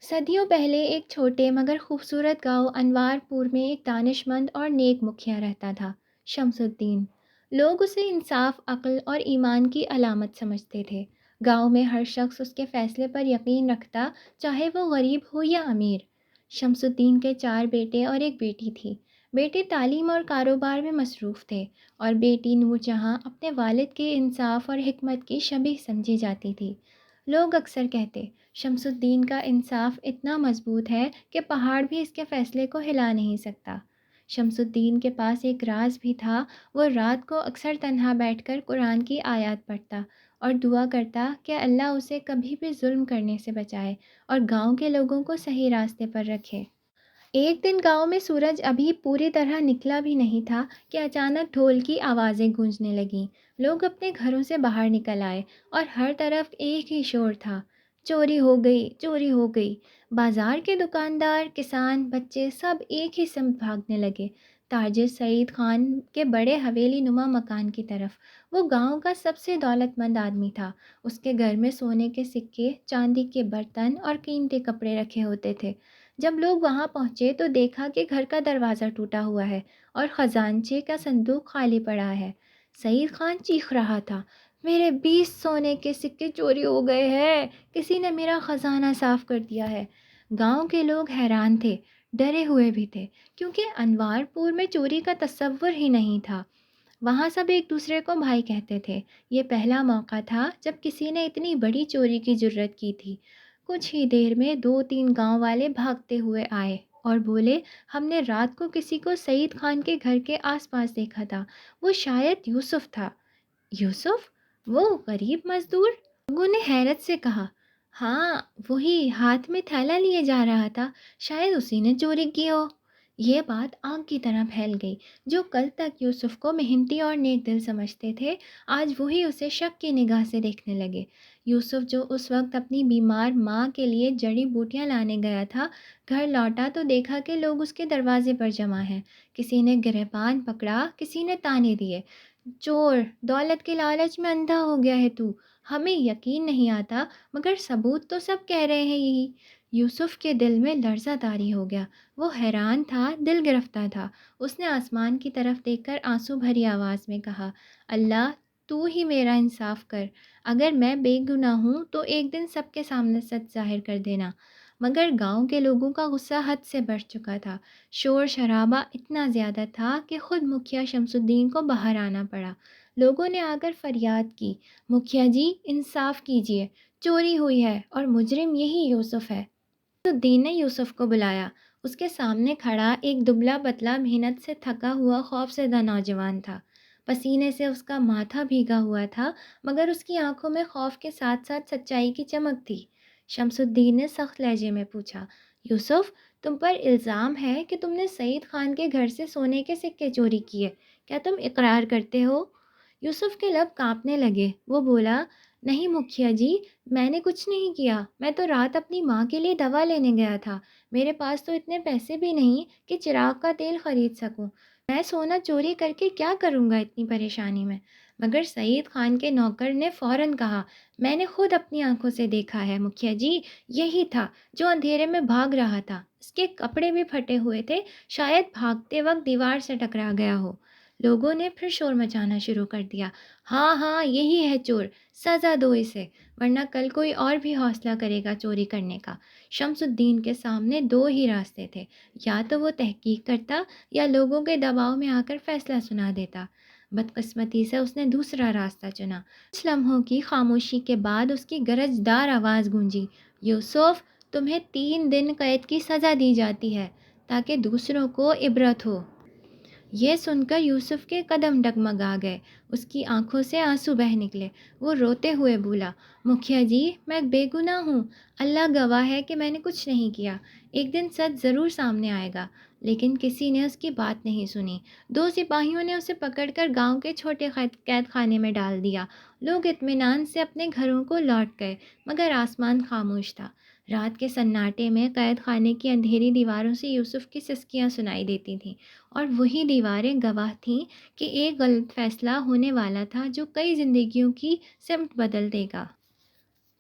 صدیوں پہلے ایک چھوٹے مگر خوبصورت گاؤں انوار پور میں ایک دانش مند اور نیک مکھیا رہتا تھا، شمس الدین۔ لوگ اسے انصاف، عقل اور ایمان کی علامت سمجھتے تھے۔ گاؤں میں ہر شخص اس کے فیصلے پر یقین رکھتا، چاہے وہ غریب ہو یا امیر۔ شمس الدین کے چار بیٹے اور ایک بیٹی تھی۔ بیٹے تعلیم اور کاروبار میں مصروف تھے اور بیٹی نور جہاں اپنے والد کے انصاف اور حکمت کی شبیہ سمجھی جاتی تھی۔ لوگ اکثر کہتے، شمس الدین کا انصاف اتنا مضبوط ہے کہ پہاڑ بھی اس کے فیصلے کو ہلا نہیں سکتا۔ شمس الدین کے پاس ایک راز بھی تھا۔ وہ رات کو اکثر تنہا بیٹھ کر قرآن کی آیات پڑھتا اور دعا کرتا کہ اللہ اسے کبھی بھی ظلم کرنے سے بچائے اور گاؤں کے لوگوں کو صحیح راستے پر رکھے۔ ایک دن گاؤں میں سورج ابھی پوری طرح نکلا بھی نہیں تھا کہ اچانک ڈھول کی آوازیں گونجنے لگیں۔ لوگ اپنے گھروں سے باہر نکل آئے اور ہر طرف ایک ہی شور تھا، چوری ہو گئی، چوری ہو گئی۔ بازار کے دکاندار، کسان، بچے سب ایک ہی سمت بھاگنے لگے، تاجر سعید خان کے بڑے حویلی نما مکان کی طرف۔ وہ گاؤں کا سب سے دولت مند آدمی تھا۔ اس کے گھر میں سونے کے سکے، چاندی کے برتن اور قیمتی کپڑے رکھے ہوتے تھے۔ جب لوگ وہاں پہنچے تو دیکھا کہ گھر کا دروازہ ٹوٹا ہوا ہے اور خزانچے کا صندوق خالی پڑا ہے۔ سعید خان چیخ رہا تھا، میرے 20 سونے کے سکے چوری ہو گئے ہیں، کسی نے میرا خزانہ صاف کر دیا ہے۔ گاؤں کے لوگ حیران تھے، ڈرے ہوئے بھی تھے، کیونکہ انوار پور میں چوری کا تصور ہی نہیں تھا۔ وہاں سب ایک دوسرے کو بھائی کہتے تھے۔ یہ پہلا موقع تھا جب کسی نے اتنی بڑی چوری کی جرت کی تھی۔ کچھ ہی دیر میں 2-3 گاؤں والے بھاگتے ہوئے آئے اور بولے، ہم نے رات کو کسی کو سعید خان کے گھر کے آس پاس دیکھا تھا، وہ شاید یوسف تھا۔ یوسف؟ وہ غریب مزدور؟ لوگوں نے حیرت سے کہا، ہاں وہی، ہاتھ میں تھیلا لیے جا رہا تھا، شاید اسی نے چوری کی ہو۔ یہ بات آگ کی طرح پھیل گئی۔ جو کل تک یوسف کو محنتی اور نیک دل سمجھتے تھے، آج وہی اسے شک کی نگاہ سے دیکھنے لگے۔ یوسف جو اس وقت اپنی بیمار ماں کے لیے جڑی بوٹیاں لانے گیا تھا، گھر لوٹا تو دیکھا کہ لوگ اس کے دروازے پر جمع ہیں۔ کسی نے گریبان پکڑا، کسی نے تانے دیے، چور، دولت کے لالچ میں اندھا ہو گیا ہے تو، ہمیں یقین نہیں آتا، مگر ثبوت تو سب کہہ رہے ہیں یہی۔ یوسف کے دل میں لرزہ طاری ہو گیا۔ وہ حیران تھا، دل گرفتہ تھا۔ اس نے آسمان کی طرف دیکھ کر آنسو بھری آواز میں کہا، اللہ تو ہی میرا انصاف کر، اگر میں بے گناہ ہوں تو ایک دن سب کے سامنے سچ ظاہر کر دینا۔ مگر گاؤں کے لوگوں کا غصہ حد سے بڑھ چکا تھا۔ شور شرابہ اتنا زیادہ تھا کہ خود مکھیا شمس الدین کو باہر آنا پڑا۔ لوگوں نے آ کر فریاد کی، مکھیا جی انصاف کیجیے، چوری ہوئی ہے اور مجرم یہی یوسف ہے۔ شمس الدین نے یوسف کو بلایا۔ اس کے سامنے کھڑا ایک دبلا پتلا، محنت سے تھکا ہوا، خوف زدہ نوجوان تھا۔ پسینے سے اس کا ماتھا بھیگا ہوا تھا، مگر اس کی آنکھوں میں خوف کے ساتھ ساتھ سچائی کی چمک تھی۔ شمس الدین نے سخت لہجے میں پوچھا، یوسف تم پر الزام ہے کہ تم نے سعید خان کے گھر سے سونے کے سکے چوری کیے، کیا تم اقرار کرتے ہو؟ یوسف کے لب کانپنے لگے۔ وہ بولا، نہیں مکھیا جی، میں نے کچھ نہیں کیا، میں تو رات اپنی ماں کے لیے دوا لینے گیا تھا، میرے پاس تو اتنے پیسے بھی نہیں کہ چراغ کا تیل خرید سکوں، میں سونا چوری کر کے کیا کروں گا اتنی پریشانی میں؟ مگر سعید خان کے نوکر نے فوراً کہا، میں نے خود اپنی آنکھوں سے دیکھا ہے مکھیا جی، یہی تھا جو اندھیرے میں بھاگ رہا تھا، اس کے کپڑے بھی پھٹے ہوئے تھے، شاید بھاگتے وقت دیوار سے ٹکرا گیا ہو۔ لوگوں نے پھر شور مچانا شروع کر دیا، ہاں ہاں یہی ہے چور، سزا دو اسے، ورنہ کل کوئی اور بھی حوصلہ کرے گا چوری کرنے کا۔ شمس الدین کے سامنے دو ہی راستے تھے، یا تو وہ تحقیق کرتا یا لوگوں کے دباؤ میں آ کر فیصلہ سنا دیتا۔ بدقسمتی سے اس نے دوسرا راستہ چنا۔ کچھ لمحوں کی خاموشی کے بعد اس کی گرجدار آواز گونجی، یوسف تمہیں 3 دن قید کی سزا دی جاتی ہے تاکہ دوسروں کو عبرت ہو۔ یہ سن کر یوسف کے قدم ڈگمگا گئے، اس کی آنکھوں سے آنسو بہہ نکلے۔ وہ روتے ہوئے بولا، مکھیا جی میں بے گناہ ہوں، اللہ گواہ ہے کہ میں نے کچھ نہیں کیا، ایک دن سچ ضرور سامنے آئے گا۔ لیکن کسی نے اس کی بات نہیں سنی۔ 2 سپاہیوں نے اسے پکڑ کر گاؤں کے چھوٹے قید خانے میں ڈال دیا۔ لوگ اطمینان سے اپنے گھروں کو لوٹ گئے، مگر آسمان خاموش تھا۔ رات کے سناٹے میں قید خانے کی اندھیری دیواروں سے یوسف کی سسکیاں سنائی دیتی تھیں، اور وہی دیواریں گواہ تھیں کہ ایک غلط فیصلہ ہونے والا تھا جو کئی زندگیوں کی سمت بدل دے گا۔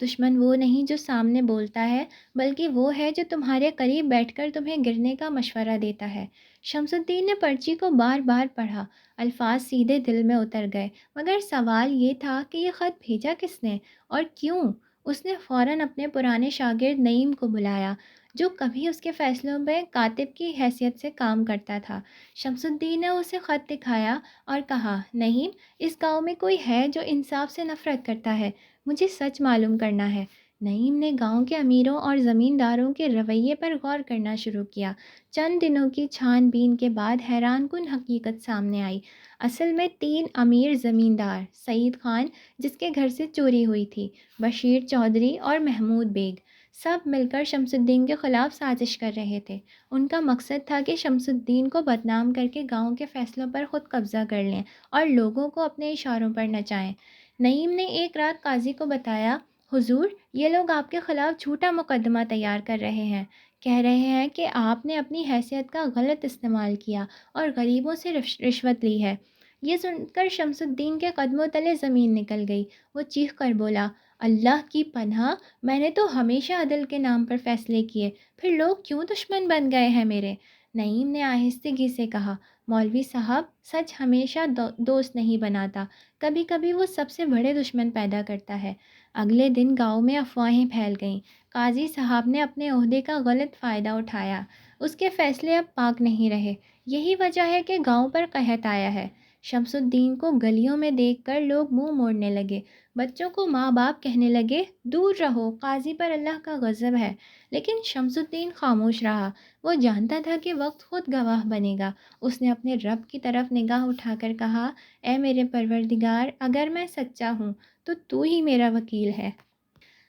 دشمن وہ نہیں جو سامنے بولتا ہے، بلکہ وہ ہے جو تمہارے قریب بیٹھ کر تمہیں گرنے کا مشورہ دیتا ہے۔ شمس الدین نے پرچی کو بار بار پڑھا۔ الفاظ سیدھے دل میں اتر گئے، مگر سوال یہ تھا کہ یہ خط بھیجا کس نے اور کیوں؟ اس نے فوراً اپنے پرانے شاگرد نعیم کو بلایا، جو کبھی اس کے فیصلوں میں کاتب کی حیثیت سے کام کرتا تھا۔ شمس الدین نے اسے خط دکھایا اور کہا، نعیم، اس گاؤں میں کوئی ہے جو انصاف سے نفرت کرتا ہے، مجھے سچ معلوم کرنا ہے۔ نعیم نے گاؤں کے امیروں اور زمینداروں کے رویے پر غور کرنا شروع کیا۔ چند دنوں کی چھان بین کے بعد حیران کن حقیقت سامنے آئی۔ اصل میں 3 امیر زمیندار، سعید خان جس کے گھر سے چوری ہوئی تھی، بشیر چودھری اور محمود بیگ، سب مل کر شمس الدین کے خلاف سازش کر رہے تھے۔ ان کا مقصد تھا کہ شمس الدین کو بدنام کر کے گاؤں کے فیصلوں پر خود قبضہ کر لیں اور لوگوں کو اپنے اشاروں پر نچائیں۔ نعیم نے ایک رات قاضی کو بتایا، حضور، یہ لوگ آپ کے خلاف جھوٹا مقدمہ تیار کر رہے ہیں، کہہ رہے ہیں کہ آپ نے اپنی حیثیت کا غلط استعمال کیا اور غریبوں سے رشوت لی ہے۔ یہ سن کر شمس الدین کے قدموں تلے زمین نکل گئی۔ وہ چیخ کر بولا، اللہ کی پناہ، میں نے تو ہمیشہ عدل کے نام پر فیصلے کیے، پھر لوگ کیوں دشمن بن گئے ہیں میرے؟ نعیم نے آہستگی سے کہا، مولوی صاحب، سچ ہمیشہ دوست نہیں بناتا، کبھی کبھی وہ سب سے بڑے دشمن پیدا کرتا ہے۔ اگلے دن گاؤں میں افواہیں پھیل گئیں۔ قاضی صاحب نے اپنے عہدے کا غلط فائدہ اٹھایا، اس کے فیصلے اب پاک نہیں رہے، یہی وجہ ہے کہ گاؤں پر قحط آیا ہے۔ شمس الدین کو گلیوں میں دیکھ کر لوگ منہ موڑنے لگے، بچوں کو ماں باپ کہنے لگے، دور رہو، قاضی پر اللہ کا غضب ہے۔ لیکن شمس الدین خاموش رہا۔ وہ جانتا تھا کہ وقت خود گواہ بنے گا۔ اس نے اپنے رب کی طرف نگاہ اٹھا کر کہا، اے میرے پروردگار، اگر میں سچا ہوں تو تو ہی میرا وکیل ہے۔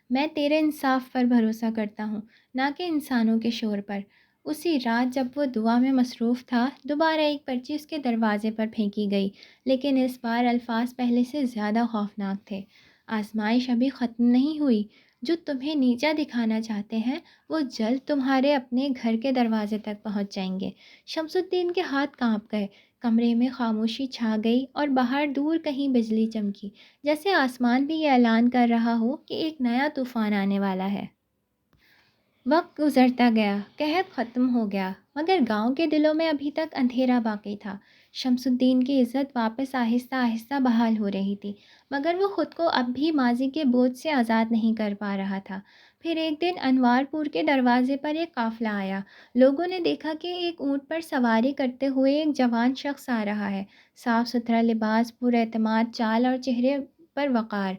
میں تیرے انصاف پر بھروسہ کرتا ہوں، نہ کہ انسانوں کے شور پر۔ اسی رات جب وہ دعا میں مصروف تھا، دوبارہ ایک پرچی اس کے دروازے پر پھینکی گئی، لیکن اس بار الفاظ پہلے سے زیادہ خوفناک تھے۔ آزمائش ابھی ختم نہیں ہوئی، جو تمہیں نیچا دکھانا چاہتے ہیں وہ جلد تمہارے اپنے گھر کے دروازے تک پہنچ جائیں گے۔ شمس الدین کے ہاتھ کانپ گئے، کمرے میں خاموشی چھا گئی اور باہر دور کہیں بجلی چمکی، جیسے آسمان بھی یہ اعلان کر رہا ہو کہ ایک نیا طوفان آنے والا ہے۔ وقت گزرتا گیا، قحط ختم ہو گیا، مگر گاؤں کے دلوں میں ابھی تک اندھیرا باقی تھا۔ شمس الدین کی عزت واپس آہستہ آہستہ بحال ہو رہی تھی، مگر وہ خود کو اب بھی ماضی کے بوجھ سے آزاد نہیں کر پا رہا تھا۔ پھر ایک دن انوار پور کے دروازے پر ایک قافلہ آیا۔ لوگوں نے دیکھا کہ ایک اونٹ پر سواری کرتے ہوئے ایک جوان شخص آ رہا ہے، صاف ستھرا لباس، پر اعتماد چال اور چہرے پر وقار۔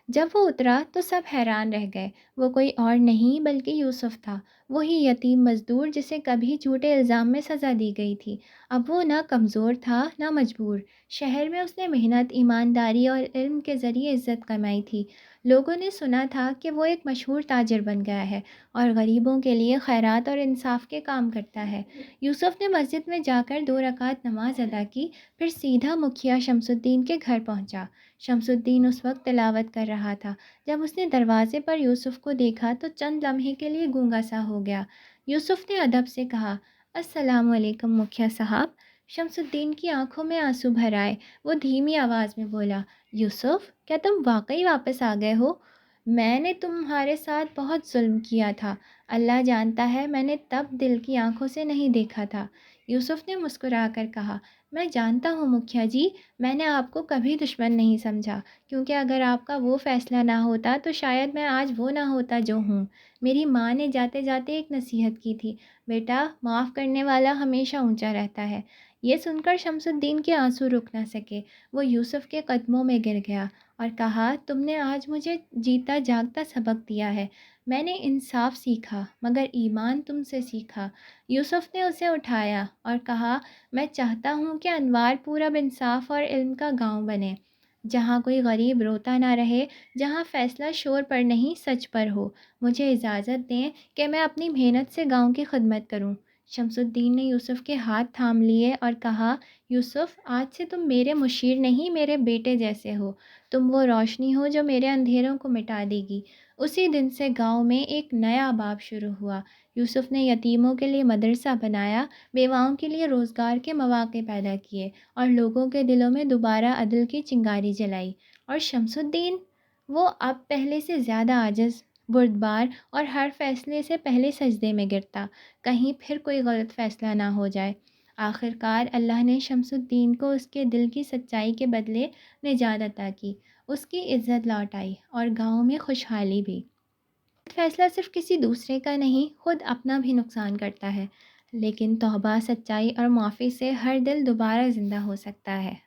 جب وہ اترا تو سب حیران رہ گئے۔ وہ کوئی اور نہیں بلکہ یوسف تھا، وہی یتیم مزدور جسے کبھی جھوٹے الزام میں سزا دی گئی تھی۔ اب وہ نہ کمزور تھا نہ مجبور۔ شہر میں اس نے محنت، ایمانداری اور علم کے ذریعے عزت کمائی تھی۔ لوگوں نے سنا تھا کہ وہ ایک مشہور تاجر بن گیا ہے اور غریبوں کے لیے خیرات اور انصاف کے کام کرتا ہے۔ یوسف نے مسجد میں جا کر 2 رکعت نماز ادا کی، پھر سیدھا مکھیا شمس الدین کے گھر پہنچا۔ شمس الدین اس وقت تلاوت کر رہا تھا۔ جب اس نے دروازے پر یوسف کو دیکھا تو چند لمحے کے لیے گونگا سا ہو گیا۔ یوسف نے ادب سے کہا، السلام علیکم مکھیا صاحب۔ شمس الدین کی آنکھوں میں آنسو بھر آئے۔ وہ دھیمی آواز میں بولا، یوسف، کیا تم واقعی واپس آ گئے ہو؟ میں نے تمہارے ساتھ بہت ظلم کیا تھا، اللہ جانتا ہے، میں نے تب دل کی آنکھوں سے نہیں دیکھا تھا۔ یوسف نے مسکرا کر کہا، میں جانتا ہوں مکھیا جی، میں نے آپ کو کبھی دشمن نہیں سمجھا، کیونکہ اگر آپ کا وہ فیصلہ نہ ہوتا تو شاید میں آج وہ نہ ہوتا جو ہوں۔ میری ماں نے جاتے جاتے ایک نصیحت کی تھی، بیٹا، معاف کرنے والا ہمیشہ اونچا رہتا ہے۔ یہ سن کر شمس الدین کے آنسو رک نہ سکے۔ وہ یوسف کے قدموں میں گر گیا اور کہا، تم نے آج مجھے جیتا جاگتا سبق دیا ہے۔ میں نے انصاف سیکھا مگر ایمان تم سے سیکھا۔ یوسف نے اسے اٹھایا اور کہا، میں چاہتا ہوں کہ انوار پور اب انصاف اور علم کا گاؤں بنے، جہاں کوئی غریب روتا نہ رہے، جہاں فیصلہ شور پر نہیں سچ پر ہو۔ مجھے اجازت دیں کہ میں اپنی محنت سے گاؤں کی خدمت کروں۔ شمس الدین نے یوسف کے ہاتھ تھام لیے اور کہا، یوسف، آج سے تم میرے مشیر نہیں، میرے بیٹے جیسے ہو۔ تم وہ روشنی ہو جو میرے اندھیروں کو مٹا دے گی۔ اسی دن سے گاؤں میں ایک نیا باب شروع ہوا۔ یوسف نے یتیموں کے لیے مدرسہ بنایا، بیواؤں کے لیے روزگار کے مواقع پیدا کیے اور لوگوں کے دلوں میں دوبارہ عدل کی چنگاری جلائی۔ اور شمس الدین وہ اب پہلے سے زیادہ عاجز، بردبار اور ہر فیصلے سے پہلے سجدے میں گرتا، کہیں پھر کوئی غلط فیصلہ نہ ہو جائے۔ آخر کار اللہ نے شمس الدین کو اس کے دل کی سچائی کے بدلے نجات عطا کی، اس کی عزت لوٹ آئی اور گاؤں میں خوشحالی بھی۔ فیصلہ صرف کسی دوسرے کا نہیں، خود اپنا بھی نقصان کرتا ہے، لیکن توبہ، سچائی اور معافی سے ہر دل دوبارہ زندہ ہو سکتا ہے۔